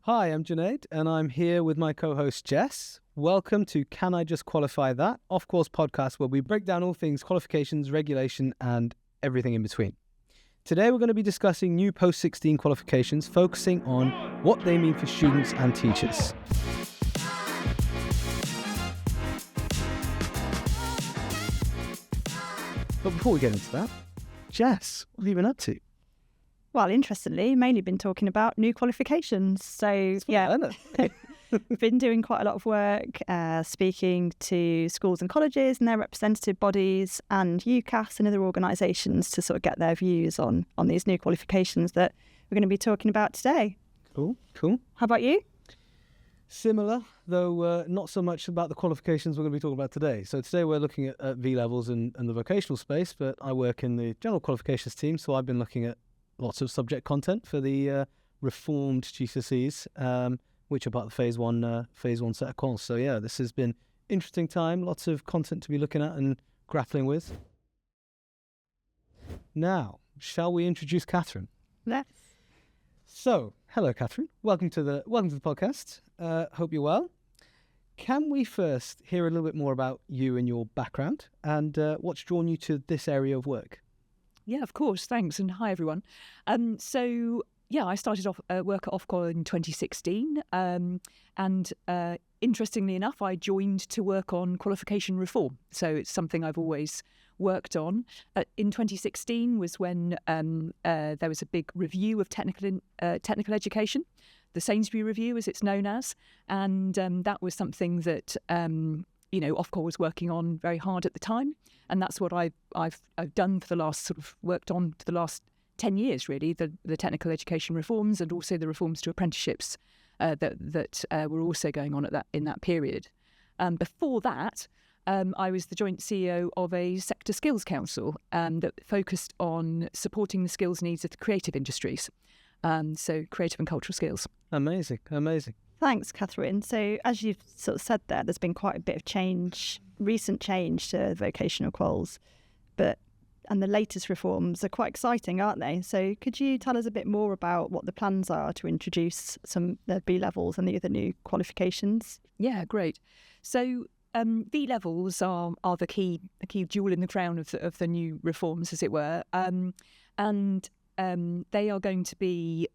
Hi, I'm Junaid, and I'm here with my co-host Jess. Welcome to Can I Just Qualify That? Ofqual's podcast, where we break down all things qualifications, regulation, and everything in between. Today we're going to be discussing new post-16 qualifications, focusing on what they mean for students and teachers. But before we get into that, Jess, what have you been up to? Well, interestingly, mainly been talking about new qualifications. So, been doing quite a lot of work, speaking to schools and colleges and their representative bodies and UCAS and other organisations to sort of get their views on these new qualifications that we're going to be talking about today. Cool. How about you? Similar, though not so much about the qualifications we're going to be talking about today. So today we're looking at V-levels and the vocational space, but I work in the general qualifications team, so I've been looking at lots of subject content for the reformed GCSEs, which are part of the phase one set of quals. So yeah, this has been interesting time. Lots of content to be looking at and grappling with. Now, shall we introduce Catherine? Let's. So, hello, Catherine. Welcome to the podcast. Hope you're well. Can we first hear a little bit more about you and your background and what's drawn you to this area of work? Yeah, of course. Thanks. And hi, everyone. I started off work at Ofqual in 2016. Interestingly enough, I joined to work on qualification reform. So it's something I've always worked on. In 2016 was when there was a big review of technical education, the Sainsbury Review, as it's known as. And that was something that Ofqual was working on very hard at the time, and that's what I've done for the last worked on for the last 10 years, really, the technical education reforms and also the reforms to apprenticeships that were also going on in that period. Before that, I was the joint CEO of a sector skills council that focused on supporting the skills needs of the creative industries, so creative and cultural skills. Amazing. Thanks, Catherine. So as you've sort of said there's been quite a bit of recent change to vocational quals, and the latest reforms are quite exciting, aren't they? So could you tell us a bit more about what the plans are to introduce the V-levels and the other new qualifications? Yeah, great. So V-levels are the key jewel in the crown of the new reforms, as it were, and they are going to be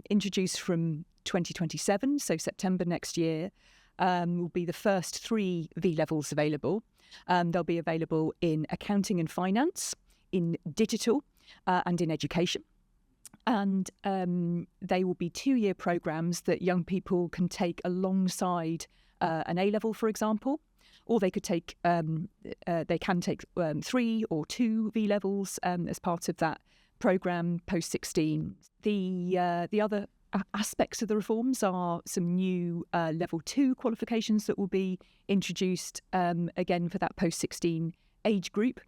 introduced from 2027, so September next year, will be the first 3 V-levels available. They'll be available in accounting and finance, in digital, and in education. And they will be 2-year programmes that young people can take alongside an A-level, for example, or they could take 3 or 2 V-levels as part of that programme post-16. The other aspects of the reforms are some new level 2 qualifications that will be introduced again for that post-16 age group.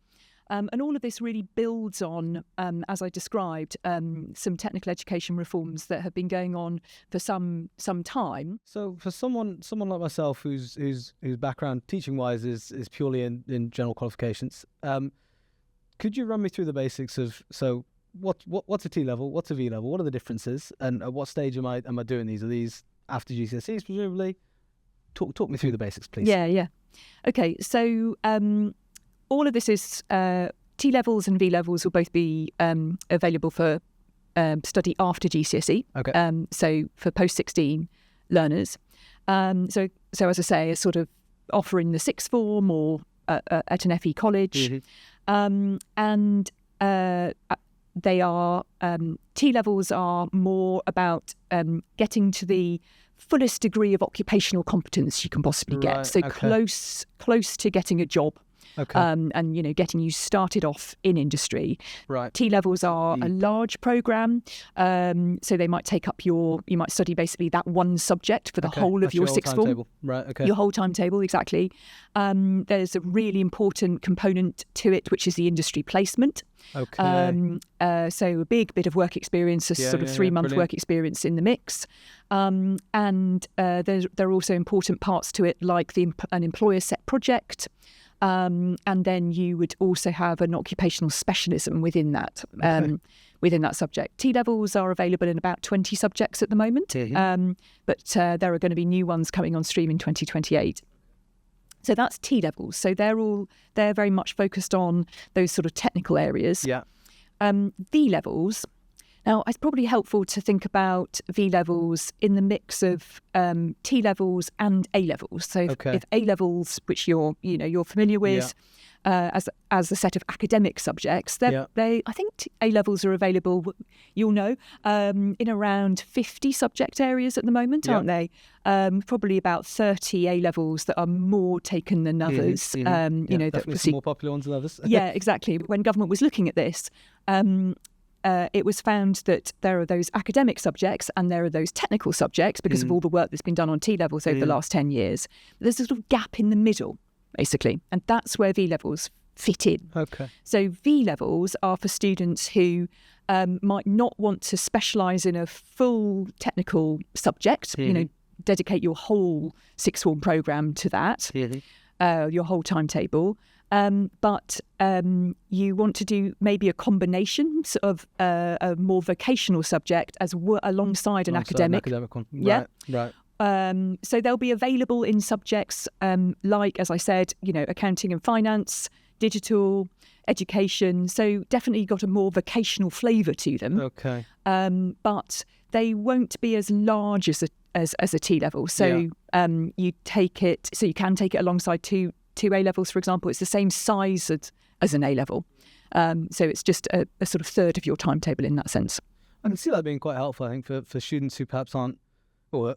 And all of this really builds on, as I described, some technical education reforms that have been going on for some time. So for someone like myself whose background teaching-wise is purely in general qualifications, could you run me through the basics of what's a T-level, what's a V-level, what are the differences, and at what stage am I doing these? Are these after GCSEs, presumably? Talk me through the basics, please. Yeah. Okay, so all of this is T-levels and V-levels will both be available for study after GCSE. Okay. So for post-16 learners. So as I say, is sort of offering the sixth form or at an FE college. Mm-hmm. They are T-levels are more about getting to the fullest degree of occupational competence you can possibly get. So close to getting a job. Okay. And getting you started off in industry. Right. T-levels are a large programme, so they might take up you might study basically that one subject for the whole of your sixth form. Timetable. Right. Okay. Your whole timetable, exactly. There's a really important component to it, which is the industry placement. Okay. So a big bit of work experience, a sort of 3-month work experience in the mix. And there are also important parts to it, like an employer set project. And then you would also have an occupational specialism within that. within that subject. T-levels are available in about 20 subjects at the moment, but there are going to be new ones coming on stream in 2028. So that's T-levels. So they're very much focused on those sort of technical areas. Yeah. V-levels. Now, it's probably helpful to think about V-levels in the mix of T-levels and A-levels. So if A-levels, which you're familiar with, as a set of academic subjects, I think A-levels are available, you'll know, in around 50 subject areas at the moment, aren't they? Probably about 30 A-levels that are more taken than others. Definitely some more popular ones than others. Yeah, exactly. When government was looking at this, it was found that there are those academic subjects and there are those technical subjects because of all the work that's been done on T-levels over the last 10 years. There's a sort of gap in the middle, basically, and that's where V-levels fit in. Okay. So V-levels are for students who might not want to specialise in a full technical subject, dedicate your whole sixth form programme to that, your whole timetable. But you want to do maybe a combination of a more vocational subject alongside an academic. One. Right. So they'll be available in subjects like, as I said, accounting and finance, digital, education. So definitely got a more vocational flavour to them. Okay. But they won't be as large as a T-level. So you can take it alongside two A-levels, for example. It's the same size as an A-level. So it's just a sort of third of your timetable in that sense. I can see that being quite helpful, I think, for students who perhaps aren't, or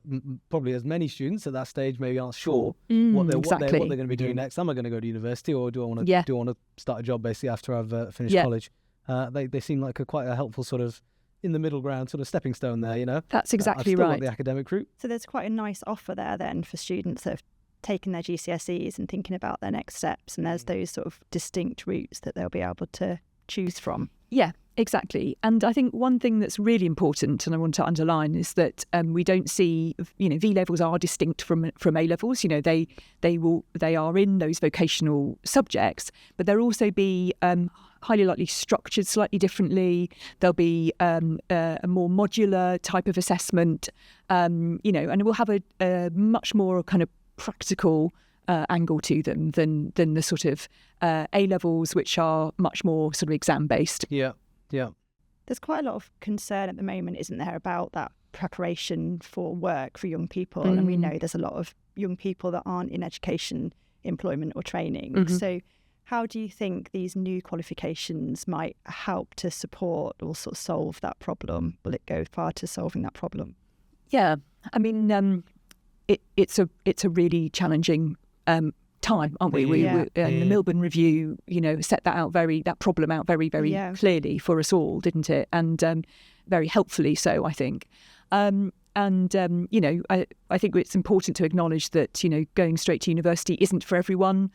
probably as many students at that stage maybe aren't sure what they're going to be doing next. Am I going to go to university, or do I want to start a job basically after I've finished college? They seem like quite a helpful sort of in the middle ground sort of stepping stone there, That's exactly I've still right. got the academic route. So there's quite a nice offer there then for students that have taken their GCSEs and thinking about their next steps, and there's those sort of distinct routes that they'll be able to choose from. Yeah, exactly. And I think one thing that's really important, and I want to underline, is that we don't see, V-levels are distinct from A-levels. They are in those vocational subjects, but they'll also be highly likely structured slightly differently. There'll be a more modular type of assessment, and it will have a much more kind of practical angle to them than the sort of A-levels, which are much more sort of exam-based. Yeah. There's quite a lot of concern at the moment, isn't there, about that preparation for work for young people. And we know there's a lot of young people that aren't in education, employment or training. So how do you think these new qualifications might help to support or sort of solve that problem? Will it go far to solving that problem? Yeah, I mean, it's a really challenging time, aren't we? And the Milburn Review, set that problem out very, very clearly for us all, didn't it? And very helpfully so, I think. I think it's important to acknowledge that, going straight to university isn't for everyone.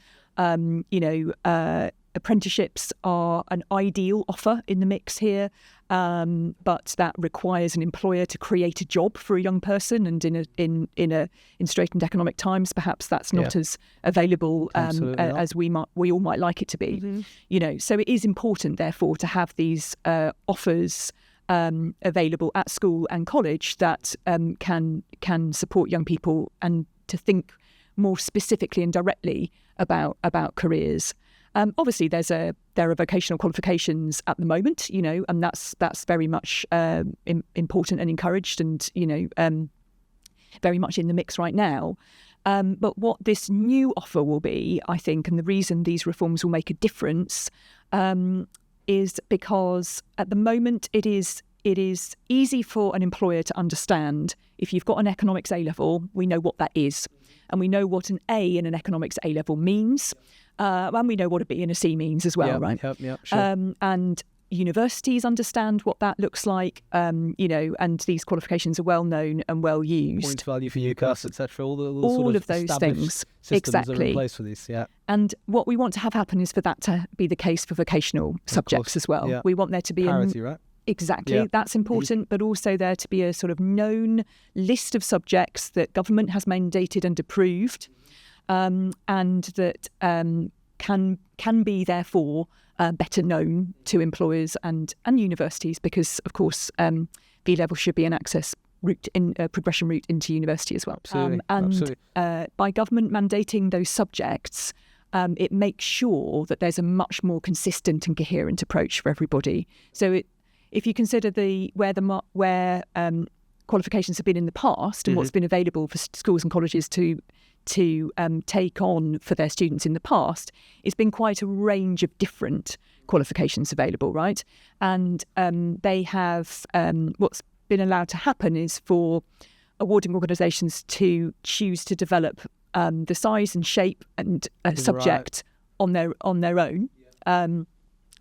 Apprenticeships are an ideal offer in the mix here, but that requires an employer to create a job for a young person, and in straitened economic times, perhaps that's not as available as we all might like it to be. So it is important, therefore, to have these offers available at school and college that can support young people and to think more specifically and directly about careers. Obviously, there are vocational qualifications at the moment, and that's very much important and encouraged, and very much in the mix right now. But what this new offer will be, I think, and the reason these reforms will make a difference, is because at the moment it is easy for an employer to understand. If you've got an economics A-level, we know what that is, and we know what an A in an economics A-level means. And we know what a B and a C means as well, right? Yeah, sure. And universities understand what that looks like, and these qualifications are well known and well used. Point value for UCAS, etc. All of those things. Systems are in place for these, And what we want to have happen is for that to be the case for vocational subjects as well. Yeah. We want there to be parity, right? Exactly, Yeah. That's important, but also there to be a sort of known list of subjects that government has mandated and approved, and that can be therefore better known to employers and universities, because of course V level should be an access route, in a progression route into university as well. Absolutely. By government mandating those subjects, it makes sure that there's a much more consistent and coherent approach for everybody. So if you consider where qualifications have been in the past and what's been available for schools and colleges to take on for their students in the past, it's been quite a range of different qualifications available, right? And they have what's been allowed to happen is for awarding organisations to choose to develop the size and shape and subject on their own.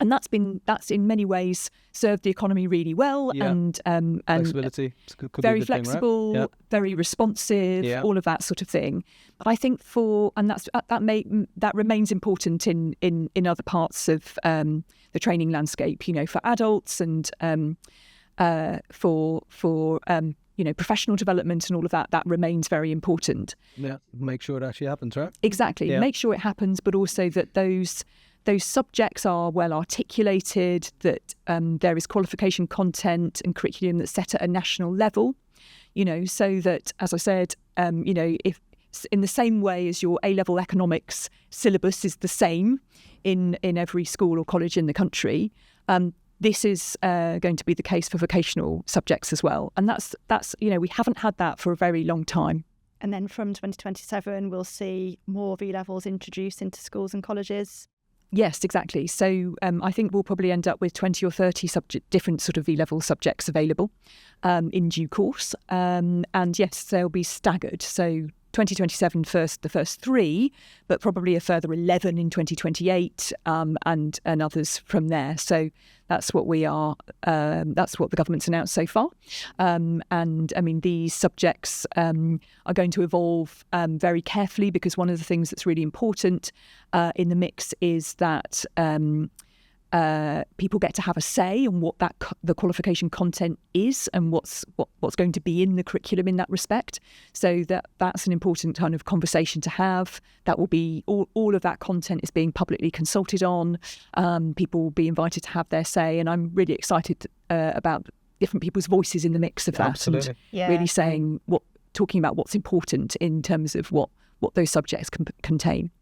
And that's in many ways served the economy really well, and flexibility. Could very be a good flexible, thing, right? very responsive, all of that sort of thing. But I think that remains important in other parts of the training landscape. You know, for adults and for professional development and all of that. That remains very important. Yeah, make sure it actually happens, right? Exactly. Yeah. Make sure it happens, but also that those subjects are well articulated, that there is qualification content and curriculum that's set at a national level, so that, as I said, if in the same way as your A-level economics syllabus is the same in every school or college in the country, this is going to be the case for vocational subjects as well. And that's we haven't had that for a very long time. And then from 2027, we'll see more V-levels introduced into schools and colleges. Yes, exactly. So I think we'll probably end up with 20 or 30 different sort of V-level subjects available in due course. And yes, they'll be staggered. So 2027 the first 3, but probably a further 11 in 2028 and others from there. So that's what that's what the government's announced so far. And I mean, these subjects are going to evolve very carefully, because one of the things that's really important in the mix is that people get to have a say on what the qualification content is and what's going to be in the curriculum in that respect. So that's an important kind of conversation to have. That will be all of that content is being publicly consulted on. People will be invited to have their say, and I'm really excited about different people's voices in the mix of that. Absolutely. And really talking about what's important in terms of what those subjects contain.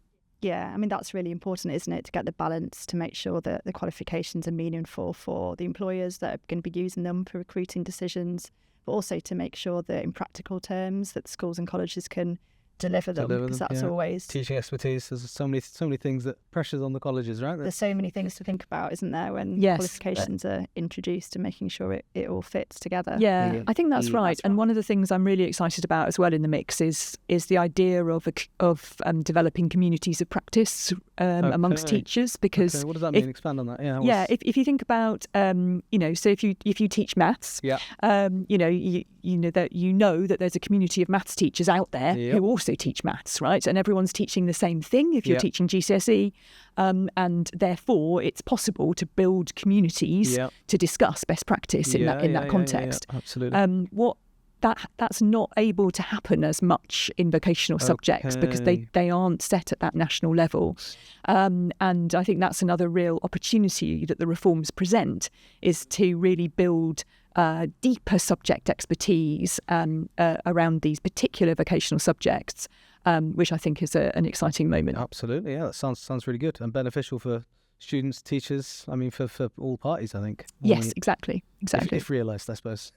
Yeah, I mean, that's really important, isn't it, to get the balance, to make sure that the qualifications are meaningful for the employers that are going to be using them for recruiting decisions, but also to make sure that in practical terms that schools and colleges can deliver them, because that's always... Teaching expertise, there's so many things that pressures on the colleges, right? There's so many things to think about, isn't there, when qualifications are introduced, and making sure it all fits together. Yeah, I think that's right. And one of the things I'm really excited about as well in the mix is the idea of developing communities of practice amongst teachers, because... What does that mean? Expand on that. Yeah, if you think about, so if you teach maths, you know that there's a community of maths teachers out there who also teach maths, right? And everyone's teaching the same thing if you're teaching GCSE, and therefore it's possible to build communities to discuss best practice in that context. Yeah, absolutely. That's not able to happen as much in vocational subjects, because they aren't set at that national level. And I think that's another real opportunity that the reforms present, is to really build deeper subject expertise around these particular vocational subjects, which I think is an exciting moment. Absolutely, yeah, that sounds really good and beneficial for students, teachers, I mean, for all parties, I think. Yes, exactly. If realised, I suppose.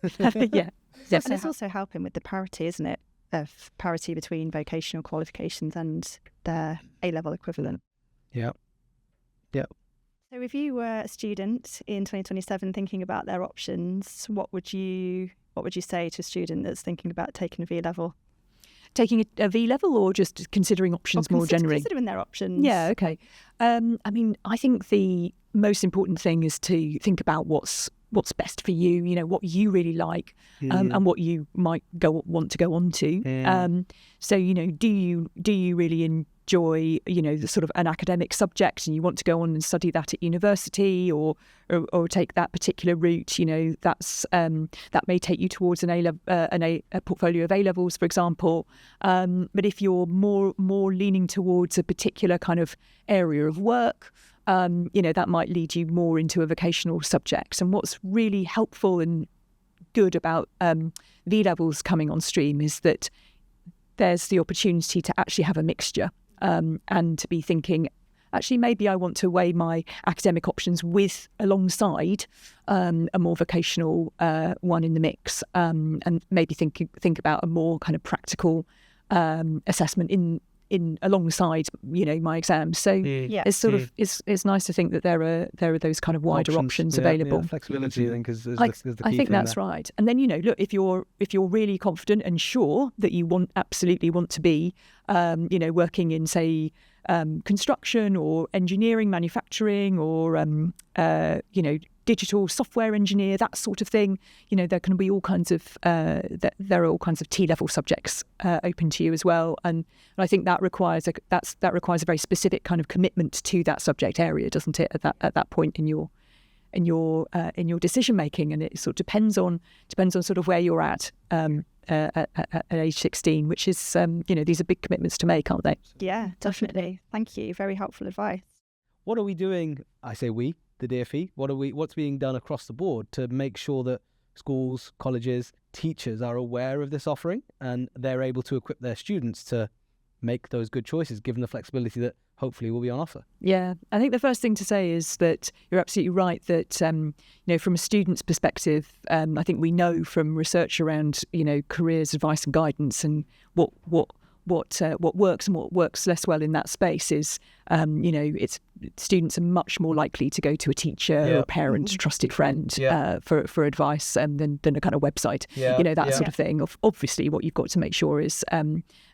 Yeah. And it's also helping with the parity, isn't it, of parity between vocational qualifications and their A-level equivalent. Yeah. So if you were a student in 2027 thinking about their options, what would you say to a student that's thinking about taking a V-level? Taking a V-level, or just considering options more generally? Considering their options. Yeah, okay. I mean, I think the most important thing is to think about what's best for you, what you really like, and what you might want to go on to. So, do you really enjoy, the sort of an academic subject, and you want to go on and study that at university, or take that particular route? That may take you towards a portfolio of A-levels, for example. But if you're more leaning towards a particular kind of area of work, that might lead you more into a vocational subject. And what's really helpful and good about V-levels coming on stream is that there's the opportunity to actually have a mixture and to be thinking, actually, maybe I want to weigh my academic options alongside a more vocational one in the mix, and maybe think about a more kind of practical assessment in alongside my exams. So it's sort of it's nice to think that there are those kind of wider options available. Yeah, flexibility, I think, is the key. I think that's right. And then look, if you're really confident and sure that you absolutely want to be working in, say, construction or engineering, manufacturing, or digital software engineer, that sort of thing. There can be all kinds of there are all kinds of T-level subjects open to you as well, and I think that requires a very specific kind of commitment to that subject area, doesn't it? At that point in your decision making, and it sort of depends on sort of where you're at age 16, which is these are big commitments to make, aren't they? Yeah, definitely. Thank you. Very helpful advice. What are we doing? I say we, the DFE. What's being done across the board to make sure that schools, colleges, teachers are aware of this offering and they're able to equip their students to make those good choices, given the flexibility that hopefully will be on offer? Yeah, I think the first thing to say is that you're absolutely right that from a student's perspective, I think we know from research around careers advice and guidance and what works and what works less well in that space is it's students are much more likely to go to a teacher or a parent, trusted friend for advice than a kind of website, that sort of thing. Obviously, what you've got to make sure is,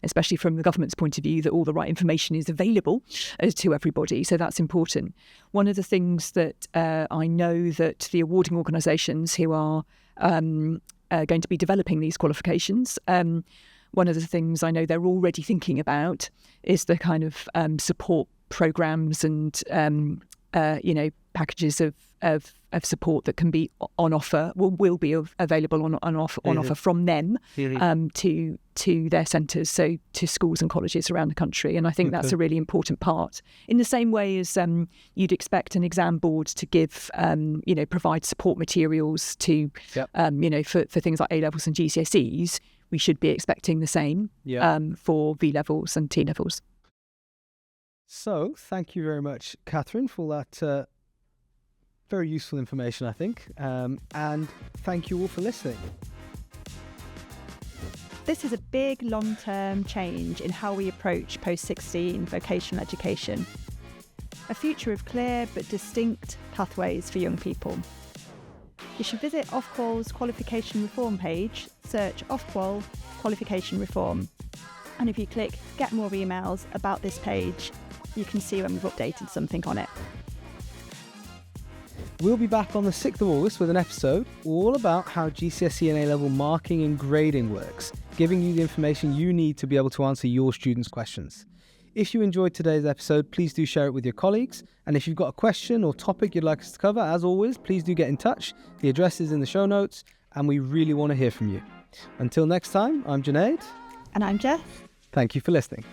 especially from the government's point of view, that all the right information is available to everybody. So that's important. One of the things that I know that the awarding organisations who are going to be developing these qualifications, one of the things I know they're already thinking about is the kind of support programs and packages of support that can be on offer, will be available on offer from them to their centres, so to schools and colleges around the country. And I think that's a really important part. In the same way as you'd expect an exam board to give, provide support materials to, for things like A-levels and GCSEs, we should be expecting the same for V-levels and T-levels. So thank you very much, Catherine, for that very useful information, I think. And thank you all for listening. This is a big long-term change in how we approach post-16 vocational education. A future of clear but distinct pathways for young people. You should visit Ofqual's qualification reform page, search Ofqual qualification reform. And if you click get more emails about this page, you can see when we've updated something on it. We'll be back on the 6th of August with an episode all about how GCSE and A-level marking and grading works, giving you the information you need to be able to answer your students' questions. If you enjoyed today's episode, please do share it with your colleagues. And if you've got a question or topic you'd like us to cover, as always, please do get in touch. The address is in the show notes, and we really want to hear from you. Until next time, I'm Junaid. And I'm Jess. Thank you for listening.